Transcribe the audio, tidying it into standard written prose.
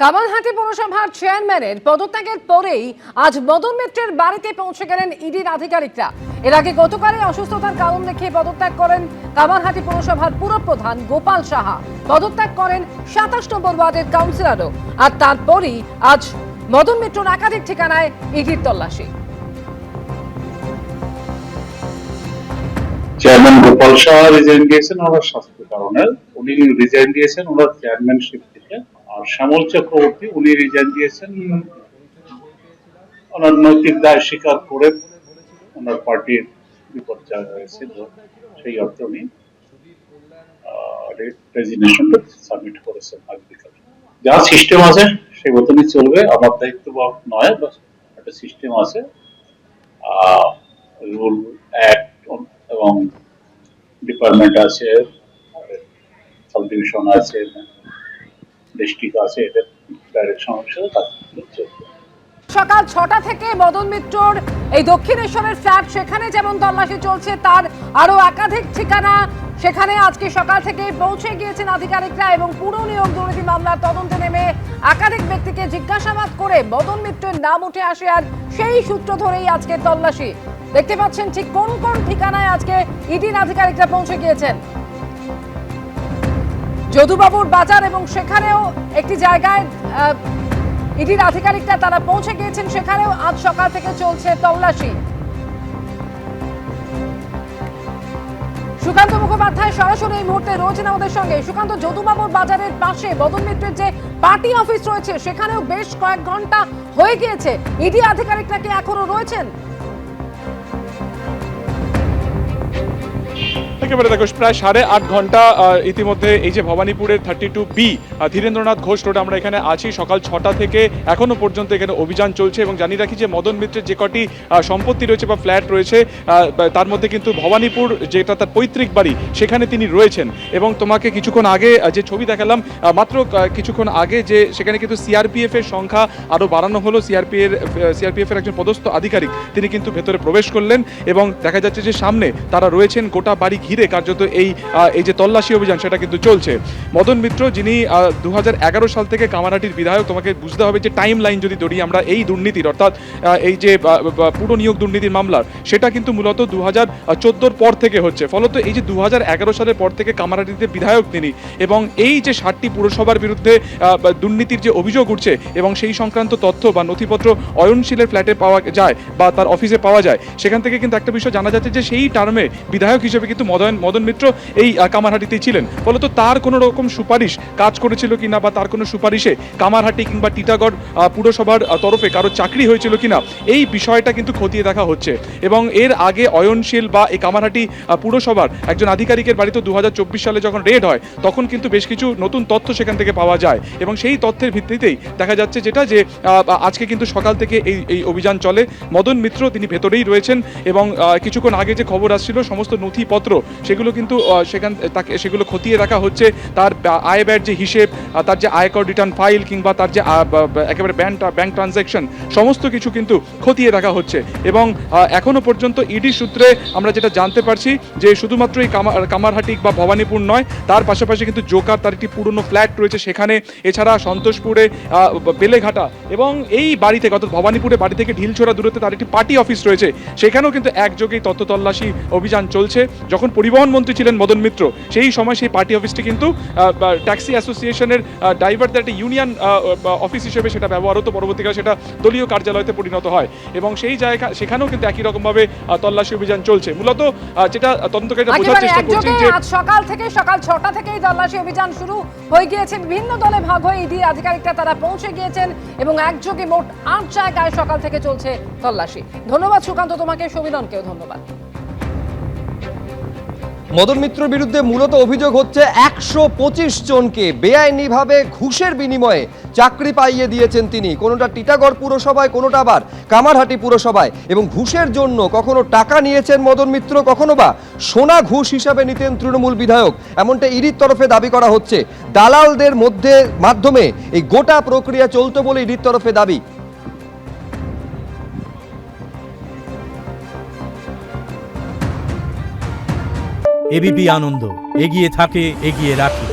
কামারহাটি পৌরসভার চেয়ারম্যানের পদত্যাগের পরেই আজ মদন মিত্রের বাড়িতে পৌঁছে গেলেন ইডির আধিকারিকরা। এর আগে গতকালই অসুস্থতার কারণ দেখিয়ে পদত্যাগ করেন কামারহাটি পৌরসভার পুরপ্রধান গোপাল সাহা। পদত্যাগ করেন ২৭ নম্বর ওয়ার্ডের কাউন্সিলরও। আর তারপরই আজ মদন মিত্রর একাধিক ঠিকানায় ইডির তল্লাশি। চেয়ারম্যান গোপাল সাহা রিজাইন দিয়েছেন ওনার স্বাস্থ্য কারণে। উনি রিজাইন দিয়েছেন ওনার চেয়ারম্যানশিপ থেকে। আর শ্যামল চক্রবর্তী উনি রিজাইন দিয়েছেন ওনার নৈতিক দায় স্বীকার করে ওনার পার্টির বিপর্যয় হয়েছে, সেই অর্থে উনি রেজিগনেশনটা সাবমিট করেছেন আজ বিকালে। যা সিস্টেম আছে সেই মতনই চলবে, আমার দায়িত্ব নয়, একটা সিস্টেম আছে, রুল অ্যাক্ট এবং ডিপার্টমেন্ট আছে, সাব ডিভিশন আছে, ডিস্ট্রিক্ট আছে, এদের ডাইরেকশন অনুসারে কাজগুলো চলবে। সকাল ৬টা থেকে মদন মিত্রর এই দক্ষিণেশ্বরের ফ্ল্যাট সেখানে যেমন তল্লাশি চলছে, তার আরো একাধিক ঠিকানা সেখানে আজকে সকাল থেকে পৌঁছে গিয়েছেন আধিকারিকরা এবং পুরো নিয়োগ দুর্নীতি মামলার তদন্তে নেমে একাধিক ব্যক্তিকে জিজ্ঞাসাবাদ করে মদন মিত্রের নাম উঠে আসে। আর সেই সূত্র ধরেই আজকে তল্লাশি। দেখতে পাচ্ছেন ঠিক কোন কোন ঠিকানায় আজকে ইডির আধিকারিকরা পৌঁছে গিয়েছেন। যদুবাবুর বাজার এবং সেখানেও একটি জায়গায় ইডির আধিকারিকরা তারা পৌঁছে গিয়েছেন, সেখানেও আজ সকাল থেকে চলছে তল্লাশি। সুকান্ত মুখোপাধ্যায় সরাসরি এই মুহূর্তে রয়েছেন আমাদের সঙ্গে। সুকান্ত, যদুবাবুর বাজারের পাশে মদন মিত্রের যে পার্টি অফিস রয়েছে সেখানেও বেশ কয়েক ঘন্টা হয়ে গিয়েছে, ইডি আধিকারিকরা কি এখনো রয়েছেন? একেবারে দেখো, প্রায় 8.5 ঘন্টা ইতিমধ্যে এই যে ভবানীপুরের 32B ধীরেন্দ্রনাথ ঘোষ রোড আমরা এখানে আছি। সকাল 6টা থেকে এখনো পর্যন্ত এখানে অভিযান চলছে এবং জানিয়ে রাখি যে মদন মিত্রের যে কটি সম্পত্তি রয়েছে বা ফ্ল্যাট রয়েছে তার মধ্যে কিন্তু ভবানীপুর যেটা তার পৈতৃক বাড়ি সেখানে তিনি রয়েছেন। এবং তোমাকে কিছুক্ষণ আগে যে ছবি দেখালাম, মাত্র কিছুক্ষণ আগে যে সেখানে কিন্তু সিআরপিএফ এর সংখ্যা আরও বাড়ানো হলো। সিআরপিএফ এর একজন পদস্থ আধিকারিক তিনি কিন্তু ভেতরে প্রবেশ করলেন এবং দেখা যাচ্ছে যে সামনে তারা রয়েছেন। গোটা বাড়ি ঘিরে কার্যত এই যে তল্লাশি অভিযান সেটা কিন্তু চলছে। মদন মিত্র যিনি 2011 সাল থেকে কামারহাটির বিধায়ক, তোমাকে বুঝতে হবে যে টাইম লাইন যদি ধরি আমরা এই দুর্নীতির, অর্থাৎ এই যে পুরো নিয়োগ দুর্নীতির মামলার, সেটা কিন্তু মূলত 2014 পর থেকে হচ্ছে। ফলত এই যে 2011 সালের পর থেকে কামারহাটিতে বিধায়ক তিনি, এবং এই যে 60টি পুরসভার বিরুদ্ধে দুর্নীতির যে অভিযোগ উঠছে এবং সেই সংক্রান্ত তথ্য বা নথিপত্র অয়নশীলের ফ্ল্যাটে পাওয়া যায় বা তার অফিসে পাওয়া যায়, সেখান থেকে কিন্তু একটা বিষয় জানা যাচ্ছে যে সেই টার্মে বিধায়ক হিসেবে কিন্তু মদন মিত্র এই কামারহাটিতেই ছিলেন। ফলত তার কোনো রকম সুপারিশ কাজ করেছিল কিনা বা তার কোনো সুপারিশে কামারহাটি কিংবা টিটাগড় পুরসভার তরফে কারো চাকরি হয়েছিল কিনা, এই বিষয়টা কিন্তু খতিয়ে দেখা হচ্ছে। এবং এর আগে অয়নশীল বা এই কামারহাটি পুরসভার একজন আধিকারিকের বাড়িতে 2024 সালে যখন রেড হয় তখন কিন্তু বেশ কিছু নতুন তথ্য সেখান থেকে পাওয়া যায় এবং সেই তথ্যের ভিত্তিতেই দেখা যাচ্ছে যেটা যে আজকে কিন্তু সকাল থেকে এই অভিযান চলে। মদন মিত্র তিনি ভেতরেই রয়েছেন এবং কিছুক্ষণ আগে যে খবর আসছিল সমস্ত নথিপত্র সেগুলো কিন্তু সেগুলো খতিয়ে দেখা হচ্ছে। তার আয় ব্যয়ের যে হিসেব, তার যে আয়কর রিটার্ন ফাইল কিংবা তার যে একেবারে ব্যাংক ট্রানজ্যাকশন সমস্ত কিছু কিন্তু খতিয়ে দেখা হচ্ছে। এবং এখনো পর্যন্ত ইডি সূত্রে আমরা যেটা জানতে পারছি যে শুধুমাত্র এই কামারহাটি বা ভবানীপুর নয়, তার পাশাপাশি কিন্তু জোকার তার একটি পুরনো ফ্ল্যাট রয়েছে সেখানে, এছাড়া সন্তোষপুরে বেলেঘাটা এবং এই বাড়ি থেকে অর্থাৎ ভবানীপুরে বাড়ি থেকে ঢিলছোড়া দূরত্বে তার একটি পার্টি অফিস রয়েছে, সেখানেও কিন্তু একযোগেই তথ্য তল্লাশি অভিযান চলছে। যখন পরিবহন মন্ত্রী ছিলেন মদন মিত্র সেই সময় সেই পার্টি অফিসটি কিন্তু ট্যাক্সি অ্যাসোসিয়েশনের ড্রাইভারদের একটা ইউনিয়ন অফিস হিসেবে সেটা ব্যবহার হতো, পরবর্তীকালে সেটা দলীয় কার্যালয়তে পরিণত হয় এবং সেই জায়গা সেখানেও কিন্তু একই রকমভাবে তল্লাশি অভিযান চলছে। মূলত যেটা তদন্তকারীরা বোঝার চেষ্টা করছেন যে সকাল 6টা থেকেই তল্লাশি অভিযান শুরু হয়ে গিয়েছে। বিভিন্ন দলে ভাগ হয়ে ইডি আধিকারিকরা তারা পৌঁছে গিয়েছেন এবং একযোগে মোট 8 জায়গায় সকাল থেকে চলছে তল্লাশি। ধন্যবাদ সুকান্ত, তোমাকে, সবিননকেও ধন্যবাদ। মদন মিত্রের বিরুদ্ধে মূলত অভিযোগ হচ্ছে 125 জনকে বেআইনিভাবে ঘুষের বিনিময়ে চাকরি পাইয়ে দিয়েছেন তিনি, কোনোটা টিটাগড় পুরসভায়, কোনোটা আবার কামারহাটি পুরসভায়। এবং ঘুষের জন্য কখনো টাকা নিয়েছেন মদন মিত্র, কখনো বা সোনা ঘুষ হিসাবে নিতেন তৃণমূল বিধায়ক, এমনটা ইডির তরফে দাবি করা হচ্ছে। দালালদের মাধ্যমে এই গোটা প্রক্রিয়া চলতো বলে ইডির তরফে দাবি। এবিপি আনন্দ, এগিয়ে থাকে, এগিয়ে রাখে।